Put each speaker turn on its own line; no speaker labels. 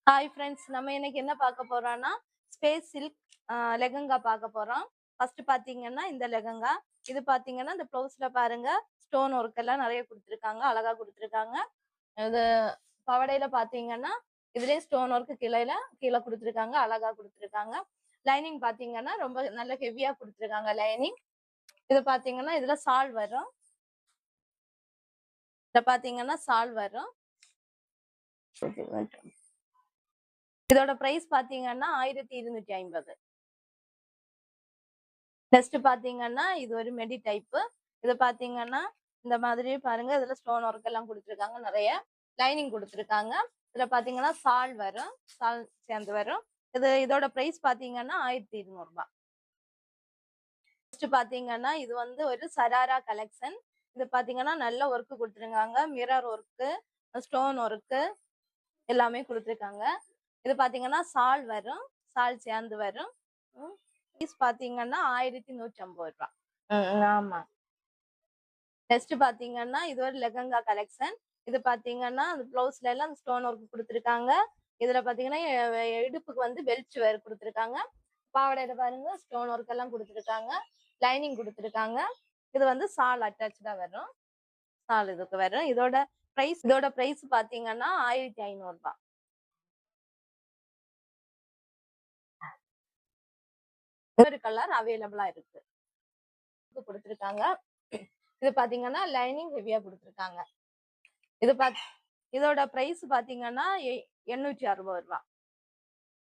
Hi friends, நம்ம இன்னைக்கு என்ன பார்க்க போறோம்னா ஸ்பேஸ் சில்க் லெஹங்கா பார்க்க போறோம். ஃபர்ஸ்ட் பாத்தீங்கன்னா இந்த லெஹங்கா, இது பாத்தீங்கன்னா இந்த ப்ளவுஸ்ல பாருங்க ஸ்டோன் ஒர்க் எல்லாம் நிறைய கொடுத்துருக்காங்க, அழகா கொடுத்துருக்காங்க. இது பவடையில பாத்தீங்கன்னா இதுலயே ஸ்டோன் ஒர்க் கீழே கொடுத்துருக்காங்க, அழகா கொடுத்துருக்காங்க. லைனிங் பாத்தீங்கன்னா ரொம்ப நல்ல ஹெவியா கொடுத்துருக்காங்க லைனிங். இது பாத்தீங்கன்னா இதுல சால் வரும். இத பாத்தீங்கன்னா சால் வரும். இதோட பிரைஸ் பாத்தீங்கன்னா 1250. நெக்ஸ்ட் பாத்தீங்கன்னா இது ஒரு மெடி டைப். இது பாத்தீங்கன்னா இந்த மாதிரி பாருங்க, இதுல ஸ்டோன் ஒர்க் எல்லாம் கொடுத்துருக்காங்க, நிறைய லைனிங் கொடுத்துருக்காங்க. இதுல பாத்தீங்கன்னா சால் வரும், சால் சேர்ந்து வரும். இதோட பிரைஸ் பாத்தீங்கன்னா 1200 ரூபாய். நெக்ஸ்ட் பாத்தீங்கன்னா இது வந்து ஒரு சராரா கலெக்ஷன். இது பாத்தீங்கன்னா நல்ல ஒர்க் கொடுத்துருக்காங்க, மிரர் ஒர்க்கு, ஸ்டோன் ஒர்க்கு எல்லாமே கொடுத்துருக்காங்க. இது பாத்தீங்கன்னா சால் வரும், சால் சேர்ந்து வரும். பாத்தீங்கன்னா 1150 ரூபாய். ஆமா. நெக்ஸ்ட் பாத்தீங்கன்னா இது ஒரு லெஹங்கா கலெக்ஷன். இது பாத்தீங்கன்னா அந்த பிளவுஸ்ல எல்லாம் ஸ்டோன் ஒர்க் கொடுத்துருக்காங்க. இதுல பாத்தீங்கன்னா இடுப்புக்கு வந்து பெல்ட் வேறு கொடுத்துருக்காங்க. பாவாடையில பாருங்க ஸ்டோன் ஒர்க் எல்லாம் கொடுத்துருக்காங்க, லைனிங் கொடுத்துருக்காங்க. இது வந்து சால் அட்டாச்சா வரும், சால் இதுக்கு வரும். இதோட பிரைஸ் பாத்தீங்கன்னா 1500 ரூபாய். ஒரு கலர் அவைலபிளா இருக்கு கொடுத்துருக்காங்க. இது பாத்தீங்கன்னா லைனிங் ஹெவியா கொடுத்துருக்காங்க. இதோட பிரைஸ் பாத்தீங்கன்னா 860 ரூபாய்.